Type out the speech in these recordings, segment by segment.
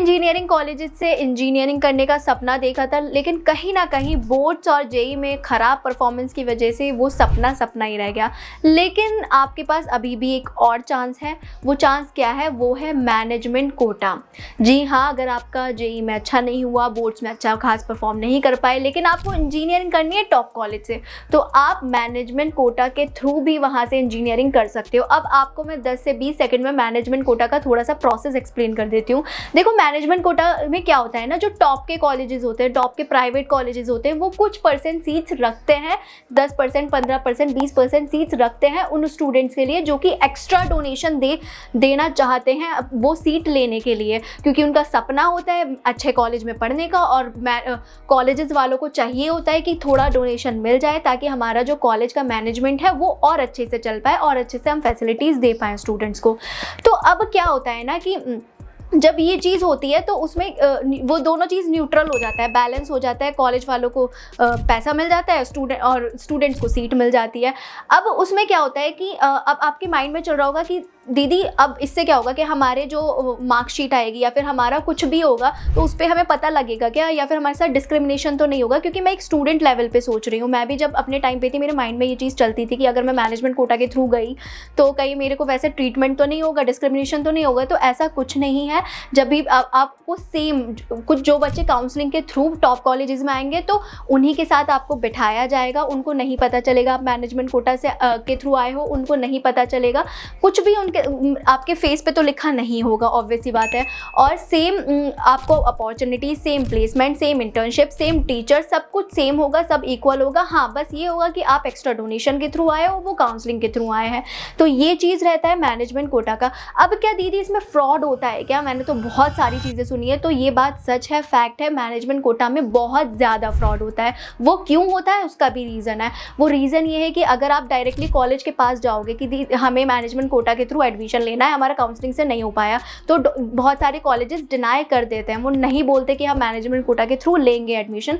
Engineering colleges से engineering करने का सपना देखा था, लेकिन कहीं ना कहीं बोर्ड्स और जेई में ख़राब परफॉर्मेंस की वजह से वो सपना सपना ही रह गया। लेकिन आपके पास अभी भी एक और चांस है। वो चांस क्या है? वो है मैनेजमेंट कोटा। जी हाँ, अगर आपका जेई में अच्छा नहीं हुआ, बोर्ड्स में अच्छा खास परफॉर्म नहीं कर पाए, लेकिन आपको इंजीनियरिंग करनी है टॉप कॉलेज से, तो आप मैनेजमेंट कोटा के थ्रू भी वहाँ से इंजीनियरिंग कर सकते हो। अब आपको मैं 10 से 20 सेकंड में मैनेजमेंट कोटा का थोड़ा सा प्रोसेस एक्सप्लेन कर देती हूँ। देखो, मैनेजमेंट कोटा में क्या होता है ना, जो टॉप के कॉलेजेस होते हैं, टॉप के प्राइवेट कॉलेजेस होते हैं, वो कुछ परसेंट सीट्स रखते हैं, 10%, 15%, 20% सीट्स रखते हैं उन स्टूडेंट्स के लिए जो कि एक्स्ट्रा डोनेशन देना चाहते हैं वो सीट लेने के लिए, क्योंकि उनका सपना होता है अच्छे कॉलेज में पढ़ने का, और कॉलेजेस वालों को चाहिए होता है कि थोड़ा डोनेशन मिल जाए ताकि हमारा जो कॉलेज का मैनेजमेंट है वो और अच्छे से चल पाए और अच्छे से हम फैसिलिटीज़ दे पाएँ स्टूडेंट्स को। तो अब क्या होता है ना कि जब ये चीज़ होती है तो उसमें वो दोनों चीज़ न्यूट्रल हो जाता है, बैलेंस हो जाता है। कॉलेज वालों को पैसा मिल जाता है, स्टूडेंट्स को सीट मिल जाती है। अब उसमें क्या होता है कि अब आपके माइंड में चल रहा होगा कि दीदी अब इससे क्या होगा कि हमारे जो मार्कशीट आएगी या फिर हमारा कुछ भी होगा तो उस पर हमें पता लगेगा क्या, या फिर हमारे साथ डिस्क्रिमिनेशन तो नहीं होगा? क्योंकि मैं एक स्टूडेंट लेवल पे सोच रही हूँ। मैं भी जब अपने टाइम पे थी, मेरे माइंड में ये चीज़ चलती थी कि अगर मैं मैनेजमेंट कोटा के थ्रू गई तो कहीं मेरे को वैसे ट्रीटमेंट तो नहीं होगा, डिस्क्रिमिनेशन तो नहीं होगा। तो ऐसा कुछ नहीं है। जब भी आपको सेम कुछ जो बच्चे काउंसलिंग के थ्रू टॉप कॉलेजेस में आएंगे तो उन्हीं के साथ आपको बिठाया जाएगा। उनको नहीं पता चलेगा आप मैनेजमेंट कोटा से के थ्रू आए हो, उनको नहीं पता चलेगा कुछ भी, उनके आपके फेस पे तो लिखा नहीं होगा, ऑब्वियस सी बात है। और सेम आपको opportunity, same placement, same internship, same teacher, सब कुछ सेम होगा, सब इक्वल होगा। हाँ, बस ये होगा कि आप एक्स्ट्रा डोनेशन के थ्रू आए हो, वो काउंसलिंग के थ्रू आए हैं। तो ये चीज़ रहता है मैनेजमेंट कोटा का। अब क्या दीदी इसमें फ्रॉड होता है क्या? मैंने तो बहुत सारी चीज़ें सुनी है। तो ये बात सच है, फैक्ट है, मैनेजमेंट कोटा में बहुत ज़्यादा फ्रॉड होता है। वो क्यों होता है उसका भी रीज़न है। वो रीज़न ये है कि अगर आप डायरेक्टली कॉलेज के पास जाओगे कि हमें मैनेजमेंट कोटा के थ्रू एडमिशन लेना है, हमारा काउंसलिंग से नहीं हो पाया, तो बहुत सारे कॉलेजेस डिनाई कर देते हैं। वो नहीं बोलते कि हम मैनेजमेंट कोटा के थ्रू लेंगे एडमिशन।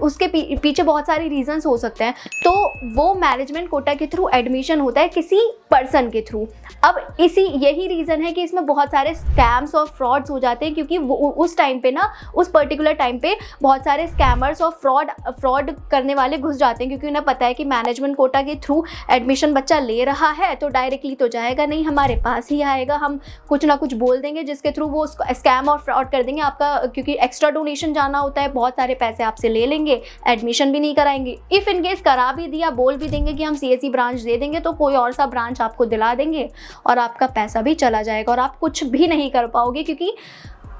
उसके पीछे बहुत सारे रीजंस हो सकते हैं। तो वो मैनेजमेंट कोटा के थ्रू एडमिशन होता है किसी पर्सन के थ्रू। अब यही रीज़न है कि इसमें बहुत सारे स्कैम्स और फ्रॉड्स हो जाते हैं, क्योंकि उस टाइम पे ना, उस पर्टिकुलर टाइम पे बहुत सारे स्कैमर्स और फ्रॉड करने वाले घुस जाते हैं, क्योंकि उन्हें पता है कि मैनेजमेंट कोटा के थ्रू एडमिशन बच्चा ले रहा है तो डायरेक्टली तो जाएगा नहीं, हमारे पास ही आएगा। हम कुछ ना कुछ बोल देंगे जिसके थ्रू वो उसको स्कैम और फ्रॉड कर देंगे आपका, क्योंकि एक्स्ट्रा डोनेशन जाना होता है, बहुत सारे पैसे आपसे ले लेंगे, एडमिशन भी नहीं कराएंगे। इफ़ इन केस करा भी दिया, बोल भी देंगे कि हम सीएसई ब्रांच दे देंगे, तो कोई और सा ब्रांच आपको दिला देंगे और आपका पैसा भी चला जाएगा और आप कुछ भी नहीं कर पाओगे, क्योंकि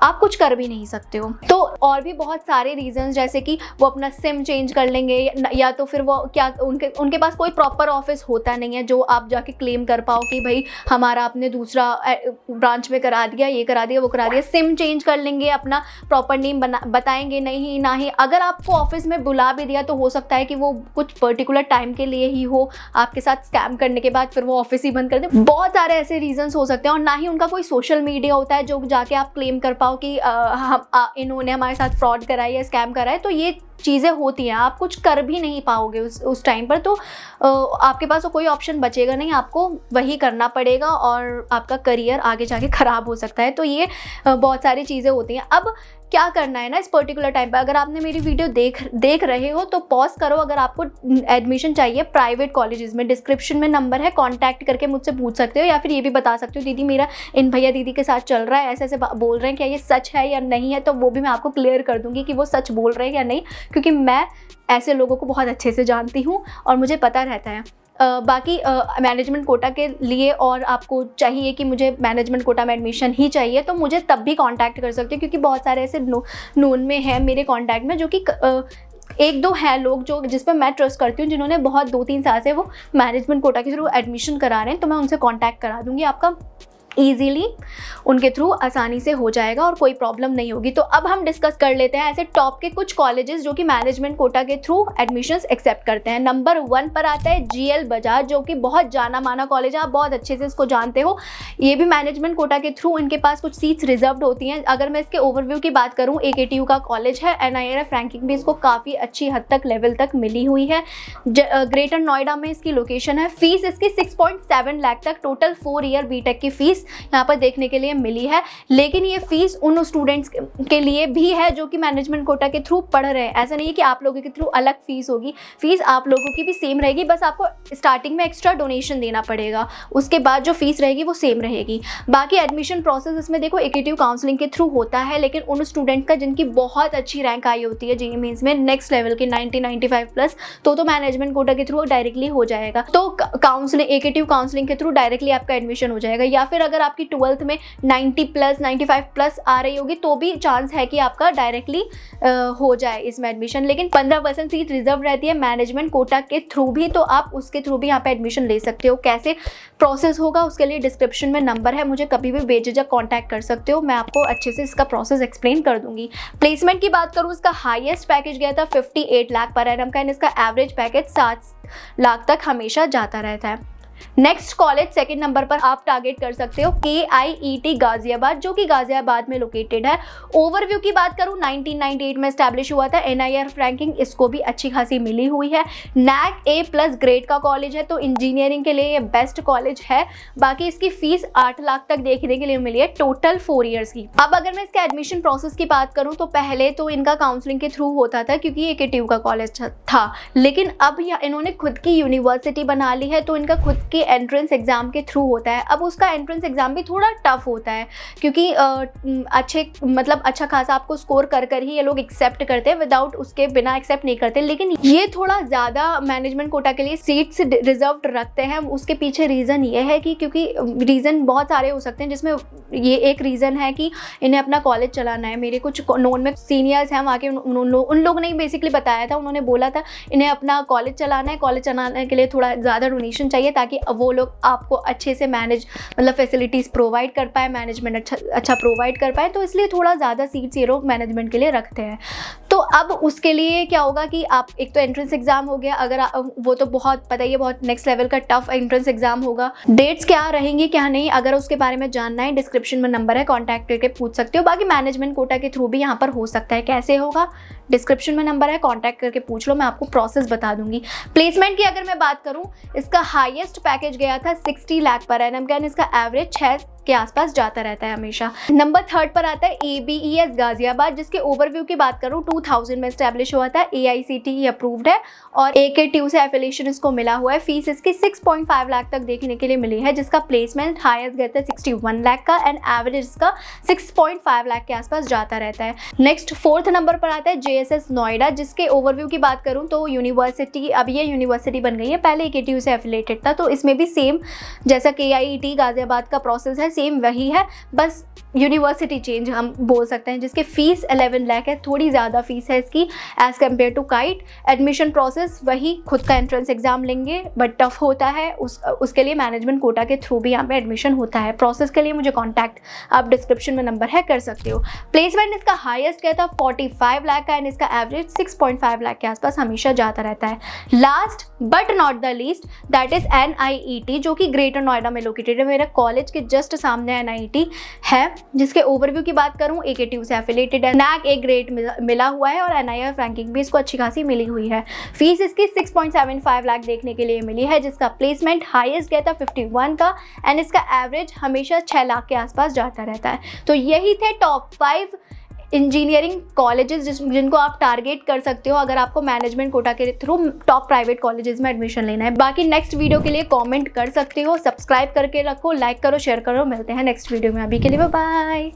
आप कुछ कर भी नहीं सकते हो। तो और भी बहुत सारे रीजंस, जैसे कि वो अपना सिम चेंज कर लेंगे, या तो फिर वो क्या उनके पास कोई प्रॉपर ऑफिस होता नहीं है जो आप जाके क्लेम कर पाओ कि भाई हमारा आपने दूसरा ब्रांच में करा दिया, ये करा दिया, वो करा दिया। सिम चेंज कर लेंगे, अपना प्रॉपर नेम बताएंगे नहीं ना ही। अगर आपको ऑफिस में बुला भी दिया तो हो सकता है कि वो कुछ पर्टिकुलर टाइम के लिए ही हो, आपके साथ स्कैम करने के बाद फिर वो ऑफिस ही बंद कर दे। बहुत सारे ऐसे रीजंस हो सकते हैं। और ना ही उनका कोई सोशल मीडिया होता है जो जाके आप क्लेम कर पाओ कि इन्होंने हमारे साथ फ्रॉड कराई या स्कैम कराया। तो ये चीज़ें होती हैं, आप कुछ कर भी नहीं पाओगे उस टाइम पर। तो आपके पास तो कोई ऑप्शन बचेगा नहीं, आपको वही करना पड़ेगा और आपका करियर आगे जाके ख़राब हो सकता है। तो ये बहुत सारी चीज़ें होती हैं। अब क्या करना है ना, इस पर्टिकुलर टाइम पर अगर आपने मेरी वीडियो देख रहे हो तो पॉज करो। अगर आपको एडमिशन चाहिए प्राइवेट कॉलेजेस में, डिस्क्रिप्शन में नंबर है, कांटेक्ट करके मुझसे पूछ सकते हो, या फिर ये भी बता सकते हो दीदी मेरा इन भैया दीदी के साथ चल रहा है, ऐसे ऐसे बोल रहे हैं, क्या ये सच है या नहीं है? तो वो भी मैं आपको क्लियर कर दूंगी कि वो सच बोल रहे हैं या नहीं, क्योंकि मैं ऐसे लोगों को बहुत अच्छे से जानती हूँ और मुझे पता रहता है। बाकी मैनेजमेंट कोटा के लिए और आपको चाहिए कि मुझे मैनेजमेंट कोटा में एडमिशन ही चाहिए, तो मुझे तब भी कांटेक्ट कर सकते हो, क्योंकि बहुत सारे ऐसे नोन में हैं मेरे कांटेक्ट में, जो कि एक दो हैं लोग जिस पर मैं ट्रस्ट करती हूँ, जिन्होंने बहुत 2-3 साल से वो मैनेजमेंट कोटा के थ्रू एडमिशन करा रहे हैं। तो मैं उनसे कांटेक्ट करा दूँगी, आपका ईजीली उनके थ्रू आसानी से हो जाएगा और कोई प्रॉब्लम नहीं होगी। तो अब हम डिस्कस कर लेते हैं ऐसे टॉप के कुछ कॉलेजेस जो कि मैनेजमेंट कोटा के थ्रू एडमिशन्स एक्सेप्ट करते हैं। नंबर 1 पर आता है जीएल बजाज, जो कि बहुत जाना माना कॉलेज है, आप बहुत अच्छे से इसको जानते हो। ये भी मैनेजमेंट कोटा के थ्रू इनके पास कुछ सीट्स रिजर्व्ड होती हैं। अगर मैं इसके ओवरव्यू की बात करूँ, AKTU का कॉलेज है, NIRF रैंकिंग भी इसको काफ़ी अच्छी हद तक लेवल तक मिली हुई है। ग्रेटर नोएडा में इसकी लोकेशन है। फीस इसकी 6.7 लाख तक, टोटल 4 ईयर बीटेक की फीस यहाँ पर देखने के लिए मिली है। लेकिन ये फीस उन स्टूडेंट्स के लिए भी है जो कि मैनेजमेंट कोटा के थ्रू पढ़ रहे हैं। ऐसा नहीं है कि आप लोगों के थ्रू अलग फीस होगी, फीस आप लोगों की भी सेम रहेगी, बस आपको स्टार्टिंग में एक्स्ट्रा डोनेशन देना पड़ेगा, उसके बाद जो फीस रहेगी वो सेम रहेगी। बाकी एडमिशन प्रोसेस इसमें देखो एकेटिव काउंसलिंग के थ्रू होता है, लेकिन उन स्टूडेंट का जिनकी बहुत अच्छी रैंक आई होती है जेईई मेंस में नेक्स्ट लेवल के 90-95 प्लस, तो मैनेजमेंट कोटा के थ्रू डायरेक्टली हो जाएगा। तो काउंसलिंग एकेटिव काउंसलिंग के थ्रू डायरेक्टली आपका एडमिशन हो जाएगा। या फिर अगर आपकी 12th में 90 प्लस 95 प्लस आ रही होगी तो भी चांस है कि आपका डायरेक्टली हो जाए इसमें एडमिशन। लेकिन 15% सीट रिजर्व रहती है मैनेजमेंट कोटा के थ्रू भी, तो आप उसके थ्रू भी यहाँ पे एडमिशन ले सकते हो। कैसे प्रोसेस होगा उसके लिए डिस्क्रिप्शन में नंबर है, मुझे कभी भी बेझिझक कांटेक्ट कर सकते हो, मैं आपको अच्छे से इसका प्रोसेस एक्सप्लेन कर दूंगी। प्लेसमेंट की बात करूँ, इसका हाईएस्ट पैकेज गया था 58 लाख पर एनम का, एंड इसका एवरेज पैकेज 7 लाख तक हमेशा जाता रहता है। नेक्स्ट कॉलेज सेकंड नंबर पर आप टारगेट कर सकते हो KIET गाजियाबाद, जो कि गाजियाबाद में लोकेटेड है। ओवरव्यू की बात करूं 1998 में एस्टैब्लिश हुआ था। NIRF रैंकिंग इसको भी अच्छी खासी मिली हुई है। NAC A+ ग्रेड का कॉलेज है, तो इंजीनियरिंग के लिए ये बेस्ट कॉलेज है। बाकी इसकी फीस 8 लाख तक देखने के लिए मिली है टोटल 4 ईयर्स की। अब अगर मैं इसके एडमिशन प्रोसेस की बात करूँ तो पहले तो इनका काउंसलिंग के थ्रू होता था क्योंकि ये एकेटिव का कॉलेज था, लेकिन अब इन्होंने खुद की यूनिवर्सिटी बना ली है, तो इनका खुद के एंट्रेंस एग्जाम के थ्रू होता है। अब उसका एंट्रेंस एग्जाम भी थोड़ा टफ होता है क्योंकि अच्छा खासा आपको स्कोर कर ही ये लोग एक्सेप्ट करते हैं, विदाउट उसके बिना एक्सेप्ट नहीं करते। लेकिन ये थोड़ा ज़्यादा मैनेजमेंट कोटा के लिए सीट्स रिजर्व रखते हैं। उसके पीछे रीज़न ये है कि क्योंकि रीज़न बहुत सारे हो सकते हैं, जिसमें ये एक रीज़न है कि इन्हें अपना कॉलेज चलाना है। मेरे कुछ नोन में सीनियर्स हैं वहाँ के, उन लोग ने बेसिकली बताया था, उन्होंने बोला था इन्हें अपना कॉलेज चलाना है, कॉलेज चलाने के लिए थोड़ा ज़्यादा डोनेशन चाहिए ताकि वो लोग आपको अच्छे से फैसिलिटीज़ प्रोवाइड कर पाए, मैनेजमेंट अच्छा प्रोवाइड कर पाए, तो इसलिए थोड़ा ज़्यादा सीट्स ये लोग मैनेजमेंट के लिए रखते हैं। तो अब उसके लिए क्या होगा कि आप एक तो एंट्रेंस एग्जाम हो गया, अगर वो तो बहुत पता ही है, बहुत नेक्स्ट लेवल का टफ एंट्रेंस एग्जाम होगा। डेट्स क्या रहेंगी क्या नहीं, अगर उसके बारे में जानना है डिस्क्रिप्शन में नंबर है, कॉन्टैक्ट करके पूछ सकते हो। बाकी मैनेजमेंट कोटा के थ्रू भी यहाँ पर हो सकता है, कैसे होगा डिस्क्रिप्शन में नंबर है, कॉन्टैक्ट करके पूछ लो, मैं आपको प्रोसेस बता दूंगी। प्लेसमेंट की अगर मैं बात करूं, इसका हाईएस्ट पैकेज गया था 60 लाख पर एनम का, इसका एवरेज 6 के आसपास जाता रहता है हमेशा। नंबर 3 पर आता है ABES गाजियाबाद, जिसके ओवरव्यू की बात करूं 2000 में एस्टैब्लिश हुआ था, AICTE अप्रूव्ड है और AKTU से एफिलिएशन इसको मिला हुआ है। फीस इसकी 6.5 लाख तक देखने के लिए मिली है, जिसका प्लेसमेंट हाईएस्ट गया था 61 लाख का, एंड एवरेज इसका 6.5 लाख के आसपास जाता रहता है। नेक्स्ट 4th नंबर पर आता है JSS नोएडा, जिसके ओवरव्यू की बात करूं तो यूनिवर्सिटी, अब ये यूनिवर्सिटी बन गई है, पहले AKTU से एफिलिएटेड था, तो इसमें भी सेम जैसा KIET गाजियाबाद का प्रोसेस है सेम वही है, बस यूनिवर्सिटी चेंज हम बोल सकते हैं, जिसके फीस 11 लाख है, थोड़ी ज़्यादा फीस है इसकी as compare to KIIT. Admission process वही, खुद का एंट्रेंस एग्जाम लेंगे बट टफ होता है, उसके लिए मैनेजमेंट कोटा के थ्रू भी यहाँ पे एडमिशन होता है। प्रोसेस के लिए मुझे कॉन्टैक्ट आप डिस्क्रिप्शन में नंबर है कर सकते हो। प्लेसमेंट इसका हाईएस्ट क्या था 45 लाख का, एंड इसका एवरेज 6.5 लाख के आसपास हमेशा जाता रहता है। Last but not the least that is NIET, जो कि ग्रेटर नोएडा में लोकेटेड है। मेरे कॉलेज के जस्ट सामने NIET है, जिसके ओवरव्यू की बात करूं AKTU से एफिलिएटेड है, NAC A ग्रेड मिला हुआ है और NIRF रैंकिंग भी इसको अच्छी खासी मिली हुई है। फीस इसकी 6.75 लाख देखने के लिए मिली है, जिसका प्लेसमेंट हाईएस्ट गया था 51 का, एंड इसका एवरेज हमेशा 6 लाख के आसपास जाता रहता है। तो यही थे टॉप 5 इंजीनियरिंग कॉलेजेस जिनको आप टारगेट कर सकते हो अगर आपको मैनेजमेंट कोटा के थ्रू टॉप प्राइवेट कॉलेजेस में एडमिशन लेना है। बाकी नेक्स्ट वीडियो के लिए कमेंट कर सकते हो, सब्सक्राइब करके रखो, लाइक करो, शेयर करो। मिलते हैं नेक्स्ट वीडियो में, अभी के लिए बाय बाय।